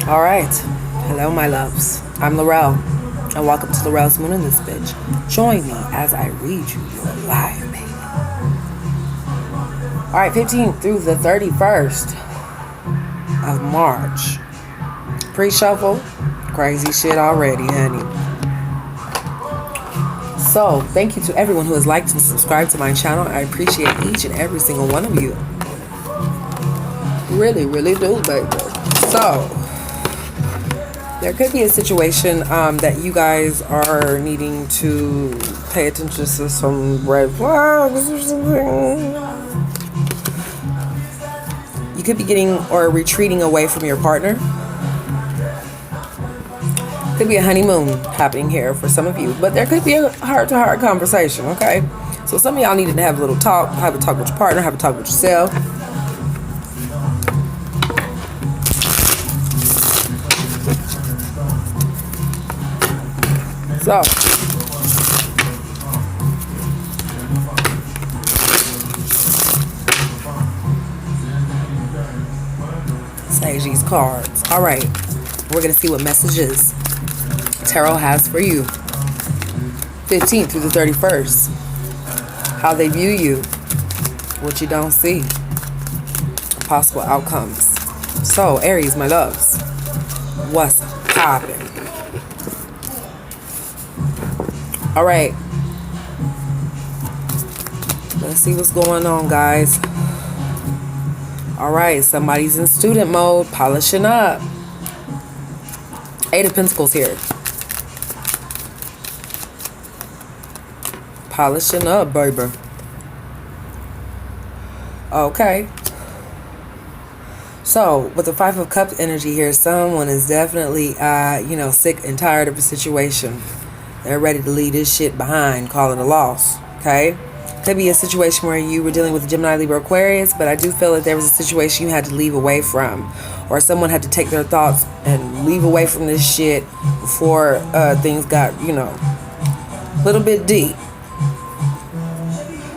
All right. Hello, my loves. I'm Laurel, and welcome to Laurel's Moon in this bitch. Join me as I read you your life, baby. All right, 15th through the 31st of March. Pre-shuffle. Crazy shit already, honey. So, thank you to everyone who has liked and subscribed to my channel. I appreciate each and every single one of you. Really, really do, baby. So, there could be a situation that you guys are needing to pay attention to some red flags or something. You could be getting or retreating away from your partner. Could be a honeymoon happening here for some of you, but there could be a heart-to-heart conversation, okay? So some of y'all needed to have a little talk, have a talk with your partner, have a talk with yourself. So, sage these cards. All right, we're going to see what messages Tarot has for you. 15th through the 31st. How they view you. What you don't see. Possible outcomes. So, Aries, my loves. What's poppin'? All right. Let's see what's going on, guys. All right, somebody's in student mode, polishing up. 8 of Pentacles here. Polishing up, baby. Okay. So, with the 5 of Cups energy here, someone is definitely, sick and tired of a situation. They're ready to leave this shit behind, call it a loss, okay? Could be a situation where you were dealing with Gemini, Libra, Aquarius, but I do feel that there was a situation you had to leave away from, or someone had to take their thoughts and leave away from this shit before things got, a little bit deep.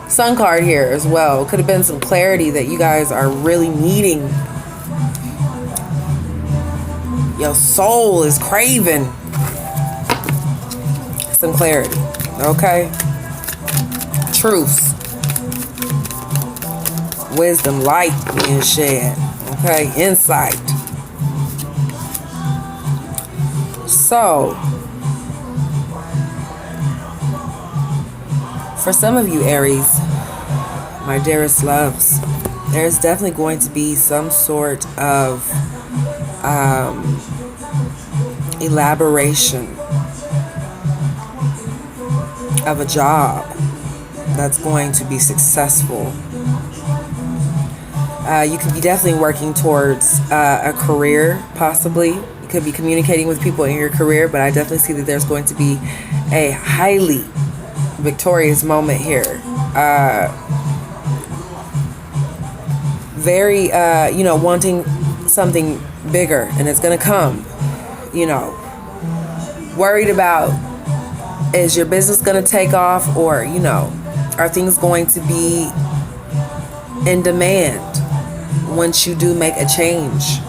Sun card here as well. Could have been some clarity that you guys are really needing. Your soul is craving some clarity, okay? Truth, wisdom, light being shed, okay? Insight. So, for some of you, Aries, my dearest loves, there's definitely going to be some sort of elaboration of a job that's going to be successful. You could be definitely working towards a career, possibly. You could be communicating with people in your career, but I definitely see that there's going to be a highly victorious moment here. Very, wanting something bigger, and it's going to come. Worried about, is your business going to take off, or, are things going to be in demand once you do make a change?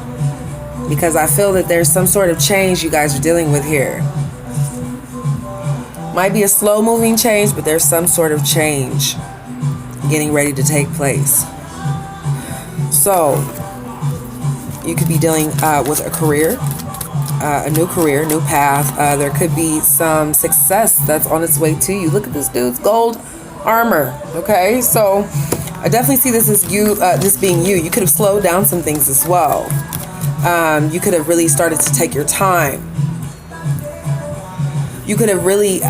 Because I feel that there's some sort of change you guys are dealing with here. Might be a slow moving change, but there's some sort of change getting ready to take place. So, you could be dealing with a career, a new career, new path. There could be some success that's on its way to you. Look at this dude's gold armor. Okay, so I definitely see this as you, this being you. You could have slowed down some things as well. You could have really started to take your time. You could have really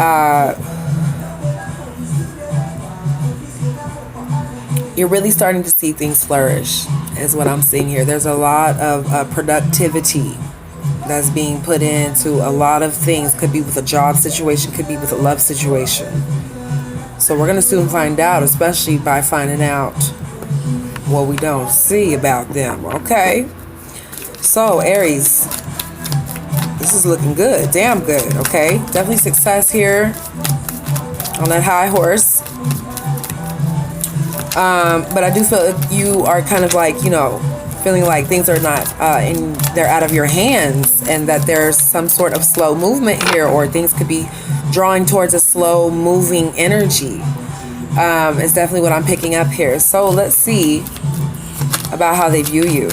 you're really starting to see things flourish, is what I'm seeing here. There's a lot of productivity that's being put into a lot of things. Could be with a job situation, could be with a love situation. So we're going to soon find out, especially by finding out what we don't see about them, okay? So, Aries, this is looking good, damn good, okay? Definitely success here on that high horse. But I do feel like you are kind of like, feeling like things are not they're out of your hands, and that there's some sort of slow movement here, or things could be drawing towards a slow moving energy. Is definitely what I'm picking up here. So let's see about how they view you.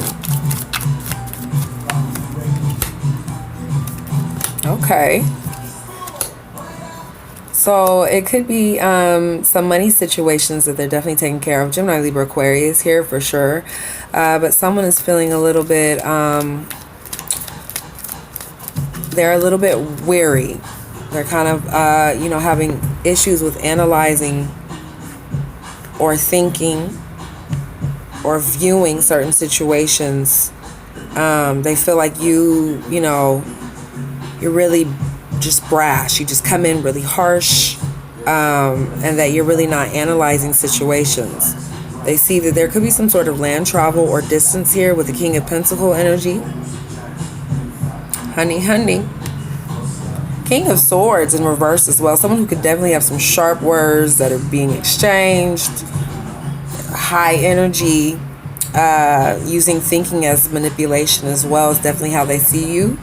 Okay. So it could be some money situations that they're definitely taking care of. Gemini, Libra, Aquarius here for sure. But someone is feeling a little bit, they're a little bit weary. They're kind of, having issues with analyzing or thinking or viewing certain situations. They feel like you're really just brash. You just come in really harsh, and that you're really not analyzing situations. They see that there could be some sort of land travel or distance here with the King of Pentacles energy. Honey. King of Swords in reverse as well. Someone who could definitely have some sharp words that are being exchanged. High energy, using thinking as manipulation as well is definitely how they see you.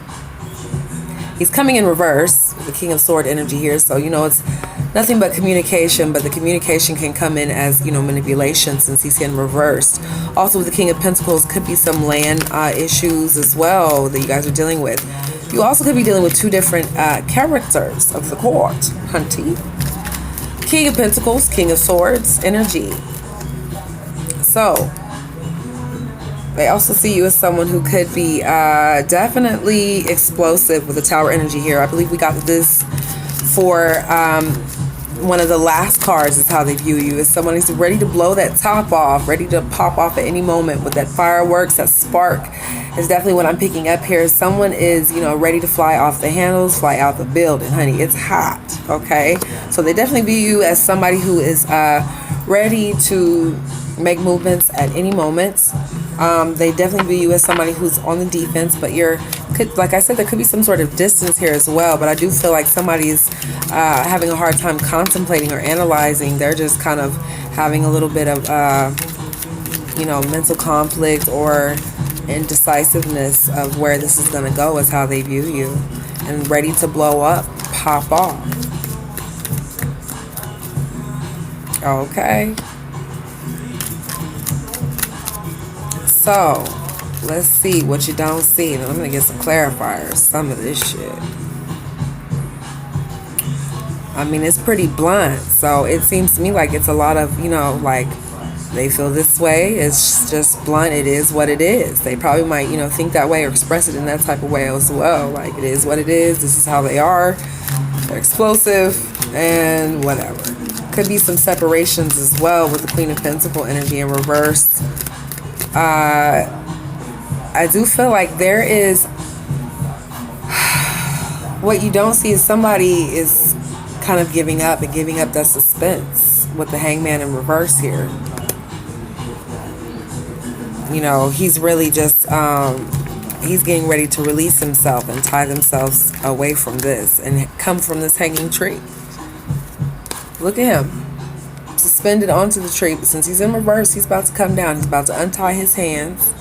He's coming in reverse with the King of Sword energy here. So, it's nothing but communication, but the communication can come in as, manipulation since he's in reversed. Also with the King of Pentacles, could be some land issues as well that you guys are dealing with. You also could be dealing with two different characters of the court, hunty. King of Pentacles, King of Swords energy. So, they also see you as someone who could be definitely explosive with the Tower energy here. I believe we got this for one of the last cards is how they view you. As someone who's ready to blow that top off, ready to pop off at any moment with that fireworks, that spark is definitely what I'm picking up here. Someone is, ready to fly off the handles, fly out the building, honey. It's hot, okay? So they definitely view you as somebody who is ready to make movements at any moment. They definitely view you as somebody who's on the defense, but like I said, there could be some sort of distance here as well, but I do feel like somebody's having a hard time contemplating or analyzing. They're just kind of having a little bit of, mental conflict or indecisiveness of where this is going to go is how they view you, and ready to blow up, pop off. Okay. So, let's see what you don't see. And I'm going to get some clarifiers. Some of this shit. I mean, it's pretty blunt. So, it seems to me like it's a lot of, like, they feel this way. It's just blunt. It is what it is. They probably might, think that way or express it in that type of way as well. Like, it is what it is. This is how they are. They're explosive and whatever. Could be some separations as well with the Queen of Pentacles energy in reverse. I do feel like there is, what you don't see is somebody is kind of giving up and giving up that suspense with the Hangman in reverse here. He's really just, he's getting ready to release himself and tie themselves away from this and come from this hanging tree. Look at him. Suspended onto the tree, but since he's in reverse, he's about to come down. He's about to untie his hands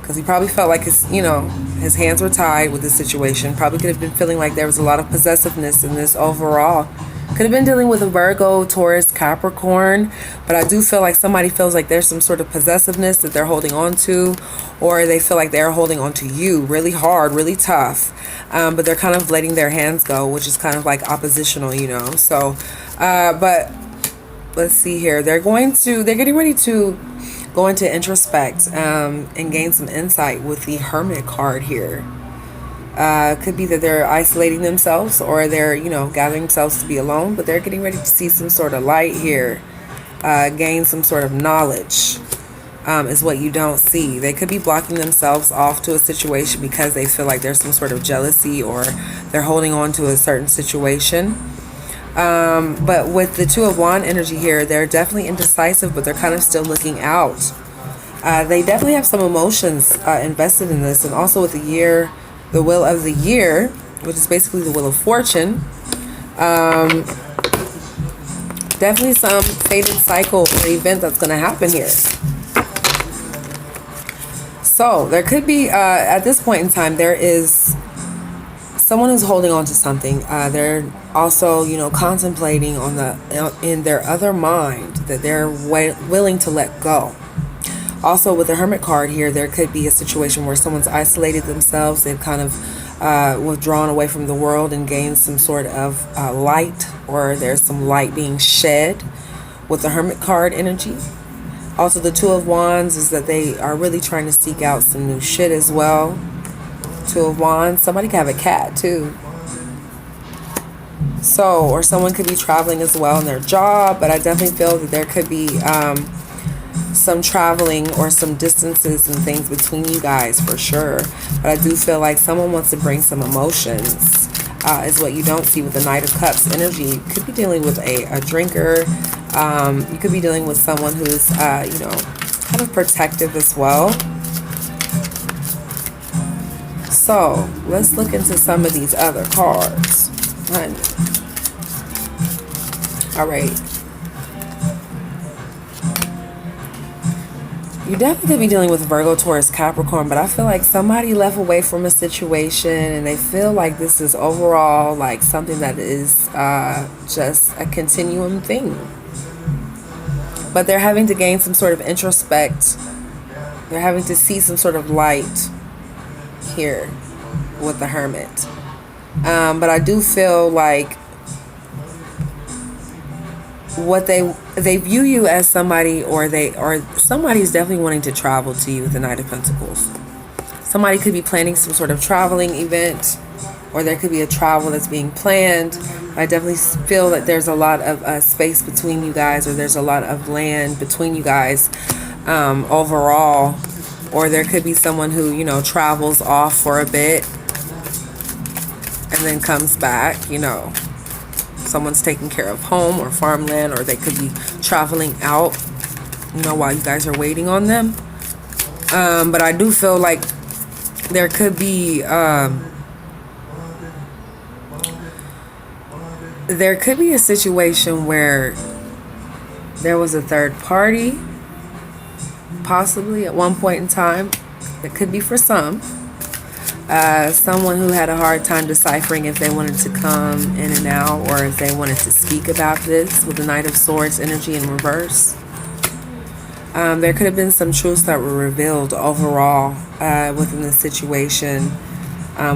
because he probably felt like his hands were tied with this situation. Probably could have been feeling like there was a lot of possessiveness in this overall. Could have been dealing with a Virgo, Taurus, Capricorn, but I do feel like somebody feels like there's some sort of possessiveness that they're holding on to, or they feel like they're holding on to you really hard, really tough, but they're kind of letting their hands go, which is kind of like oppositional, So, but let's see here. They're getting ready to go into introspect and gain some insight with the Hermit card here. Could be that they're isolating themselves, or they're, gathering themselves to be alone, but they're getting ready to see some sort of light here. Gain some sort of knowledge is what you don't see. They could be blocking themselves off to a situation because they feel like there's some sort of jealousy, or they're holding on to a certain situation. But with the Two of Wands energy here, they're definitely indecisive, but they're kind of still looking out. They definitely have some emotions invested in this, and also with the Wheel of the Year, which is basically the Wheel of Fortune. Definitely some fated cycle or event that's going to happen here. So there could be, at this point in time, there is someone who's holding on to something. They're also, contemplating on in their other mind that they're willing to let go. Also, with the Hermit card here, there could be a situation where someone's isolated themselves. They've kind of withdrawn away from the world and gained some sort of light, or there's some light being shed with the Hermit card energy. Also, the Two of Wands is that they are really trying to seek out some new shit as well. Two of Wands. Somebody could have a cat too. So, or someone could be traveling as well in their job, but I definitely feel that there could be some traveling or some distances and things between you guys for sure. But I do feel like someone wants to bring some emotions, is what you don't see with the Knight of Cups energy. You could be dealing with a drinker. You could be dealing with someone who's, kind of protective as well. So let's look into some of these other cards. All right. You definitely could be dealing with Virgo, Taurus, Capricorn, but I feel like somebody left away from a situation and they feel like this is overall like something that is just a continuum thing. But they're having to gain some sort of introspect. They're having to see some sort of light here with the Hermit. But I do feel like what they view you as somebody, or somebody's definitely wanting to travel to you with the Knight of Pentacles. Somebody could be planning some sort of traveling event, or there could be a travel that's being planned. I definitely feel that there's a lot of space between you guys, or there's a lot of land between you guys overall. Or there could be someone who, travels off for a bit and then comes back, Someone's taking care of home or farmland, or they could be traveling out, while you guys are waiting on them. But I do feel like there could be a situation where there was a third party, possibly at one point in time. It could be for some. Someone who had a hard time deciphering if they wanted to come in and out, or if they wanted to speak about this with the Knight of Swords energy in reverse. There could have been some truths that were revealed overall within the situation,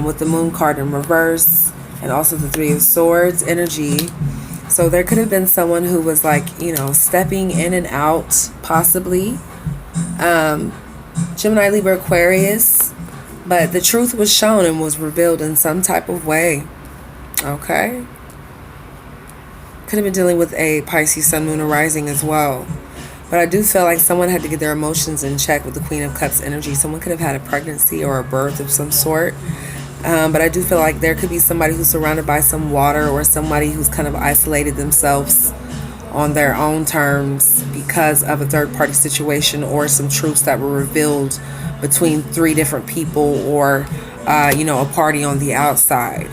with the Moon card in reverse and also the Three of Swords energy. So there could have been someone who was like, stepping in and out, possibly. Gemini, Libra, Aquarius. But the truth was shown and was revealed in some type of way. Okay? Could have been dealing with a Pisces, Sun, Moon, or Rising as well. But I do feel like someone had to get their emotions in check with the Queen of Cups energy. Someone could have had a pregnancy or a birth of some sort. But I do feel like there could be somebody who's surrounded by some water, or somebody who's kind of isolated themselves on their own terms because of a third party situation, or some truths that were revealed between three different people, or a party on the outside.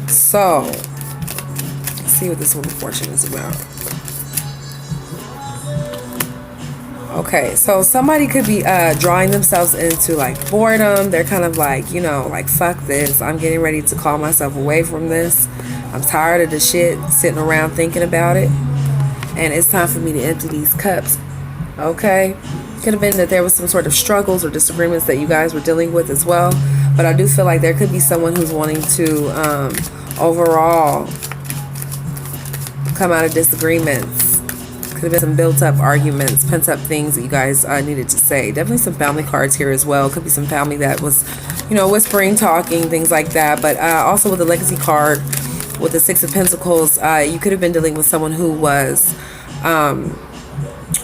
So let's see what this Wheel of Fortune is about. Okay, so somebody could be drawing themselves into like boredom. They're kind of like, like, fuck this, I'm getting ready to call myself away from this. I'm tired of the shit sitting around thinking about it, and it's time for me to empty these cups. Okay, could have been that there was some sort of struggles or disagreements that you guys were dealing with as well. But I do feel like there could be someone who's wanting to overall come out of disagreements. Could have been some built up arguments, pent up things that you guys needed to say. Definitely some family cards here as well. Could be some family that was, whispering, talking, things like that. But also with the Legacy card, with the Six of Pentacles, you could have been dealing with someone who was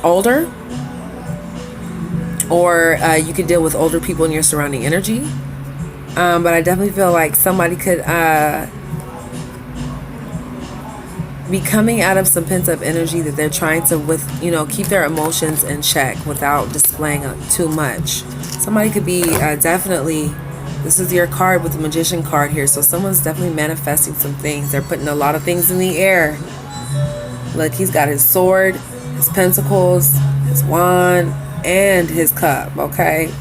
older, or you could deal with older people in your surrounding energy. But I definitely feel like somebody could be coming out of some pent-up energy that they're trying to keep their emotions in check without displaying too much. Somebody could be definitely, this is your card with the Magician card here, so someone's definitely manifesting some things. They're putting a lot of things in the air. Look, he's got his sword, his pentacles, his wand, and his cup. Okay,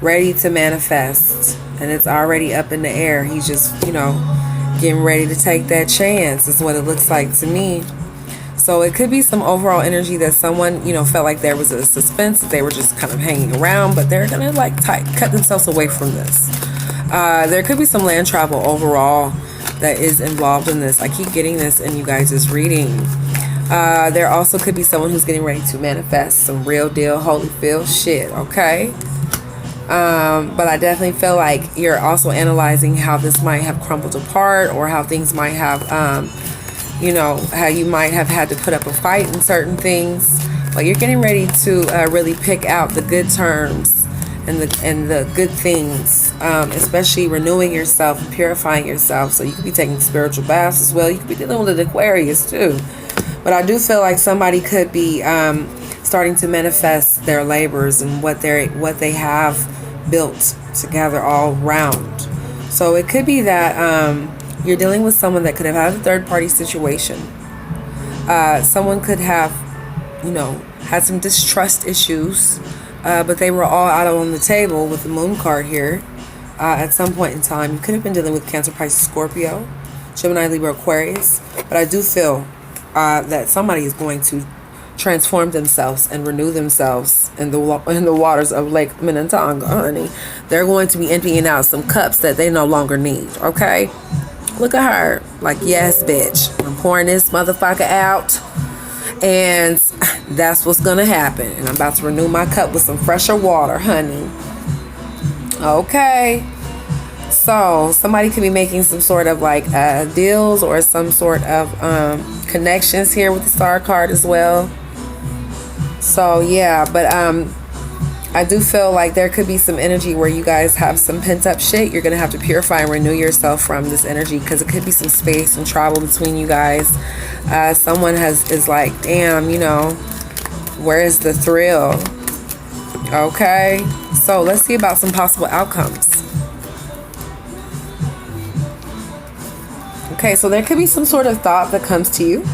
ready to manifest, and it's already up in the air. He's just, getting ready to take that chance is what it looks like to me. So it could be some overall energy that someone, felt like there was a suspense, that they were just kind of hanging around, but they're going to cut themselves away from this. There could be some land travel overall that is involved in this. I keep getting this in you guys' reading. There also could be someone who's getting ready to manifest some real deal Holyfield shit, okay? But I definitely feel like you're also analyzing how this might have crumbled apart, or how things might have, how you might have had to put up a fight in certain things. But you're getting ready to really pick out the good terms and the good things, especially renewing yourself and purifying yourself. So you could be taking spiritual baths as well. You could be dealing with an Aquarius too. But I do feel like somebody could be starting to manifest their labors and what they have built together all round. So it could be that you're dealing with someone that could have had a third party situation. Someone could have, had some distrust issues, but they were all out on the table with the moon card here. At some point in time, you could have been dealing with Cancer, Pisces, Scorpio, Gemini, Libra, Aquarius. But I do feel that somebody is going to transform themselves and renew themselves in the waters of Lake Minnetonka, honey. They're going to be emptying out some cups that they no longer need, okay? Look at her. Like, yes, bitch. I'm pouring this motherfucker out, and that's what's going to happen. And I'm about to renew my cup with some fresher water, honey. Okay. So somebody could be making some sort of deals or some sort of connections here with the star card as well. So yeah, but I do feel like there could be some energy where you guys have some pent up shit. You're gonna have to purify and renew yourself from this energy, because it could be some space and travel between you guys. Someone is like, damn, where is the thrill? Okay, so let's see about some possible outcomes. Okay, so there could be some sort of thought that comes to you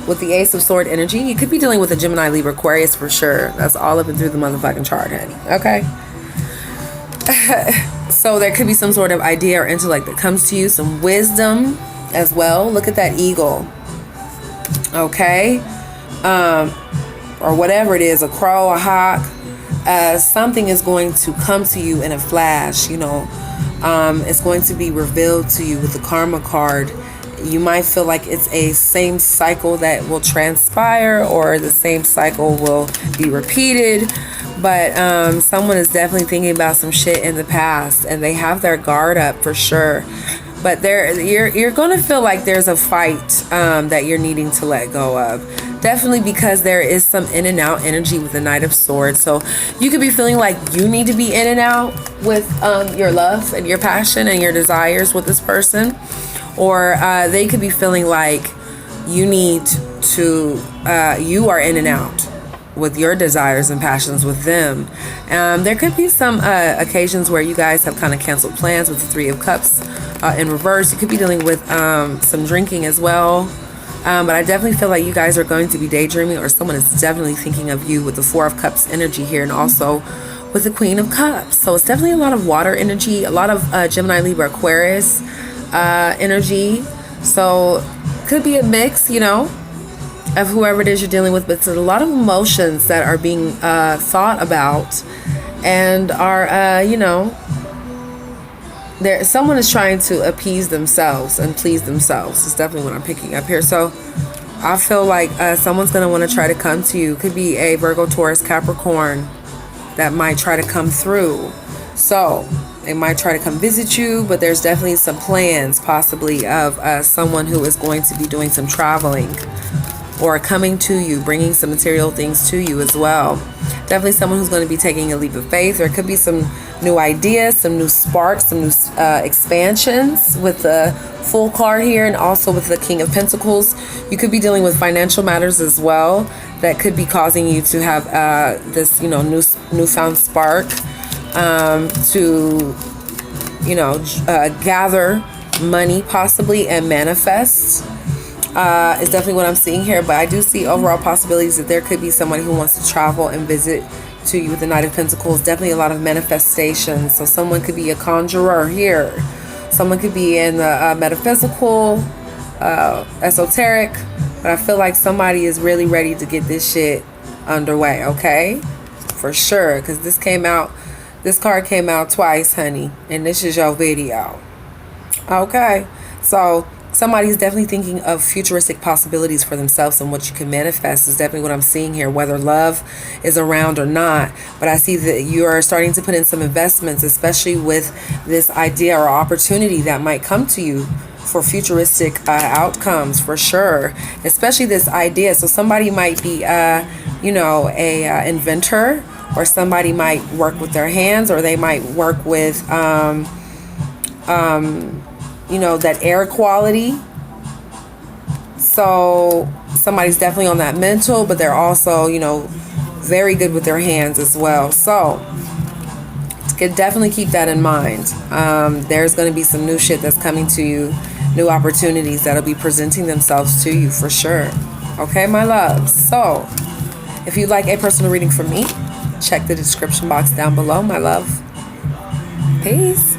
with the Ace of Sword energy. You could be dealing with a Gemini, Libra, Aquarius for sure. That's all up and through the motherfucking chart, honey. Okay? So there could be some sort of idea or intellect that comes to you. Some wisdom as well. Look at that eagle. Okay? Or whatever it is, a crow, a hawk. Something is going to come to you in a flash, It's going to be revealed to you with the karma card. You might feel like it's a same cycle that will transpire, or the same cycle will be repeated. But someone is definitely thinking about some shit in the past, and they have their guard up for sure. But you're going to feel like there's a fight that you're needing to let go of. Definitely, because there is some in and out energy with the Knight of Swords. So you could be feeling like you need to be in and out with your love and your passion and your desires with this person. Or they could be feeling like you are in and out with your desires and passions with them. There could be some occasions where you guys have kind of canceled plans with the Three of Cups in reverse. You could be dealing with some drinking as well. But I definitely feel like you guys are going to be daydreaming, or someone is definitely thinking of you with the Four of Cups energy here, and also with the Queen of Cups. So it's definitely a lot of water energy, a lot of Gemini, Libra, Aquarius energy. So could be a mix, of whoever it is you're dealing with, but it's a lot of emotions that are being thought about, and are someone is trying to appease themselves and please themselves. It's definitely what I'm picking up here. So I feel like someone's going to want to try to come to you. Could be a Virgo, Taurus, Capricorn that might try to come through. So they might try to come visit you, but there's definitely some plans possibly of someone who is going to be doing some traveling or coming to you, bringing some material things to you as well. Definitely someone who's going to be taking a leap of faith. There could be some new ideas, some new sparks, some new expansions with the Full card here, and also with the King of Pentacles. You could be dealing with financial matters as well that could be causing you to have this, newfound spark to, gather money possibly and manifest. Is definitely what I'm seeing here, but I do see overall possibilities that there could be someone who wants to travel and visit to you with the Knight of Pentacles. Definitely a lot of manifestation. So someone could be a conjurer here. Someone could be in the metaphysical, esoteric. But I feel like somebody is really ready to get this shit underway, okay? For sure. Because this card came out twice, honey. And this is your video. Okay. So somebody's definitely thinking of futuristic possibilities for themselves, and what you can manifest is definitely what I'm seeing here, whether love is around or not. But I see that you are starting to put in some investments, especially with this idea or opportunity that might come to you for futuristic outcomes, for sure. Especially this idea. So somebody might be, you know, a inventor, or somebody might work with their hands, or they might work with you know, that air quality. So somebody's definitely on that mental, but they're also, you know, very good with their hands as well. So could definitely keep that in mind. There's going to be some new shit that's coming to you, new opportunities that'll be presenting themselves to you for sure. Okay, my loves. So if you'd like a personal reading from me, check the description box down below, my love. Peace.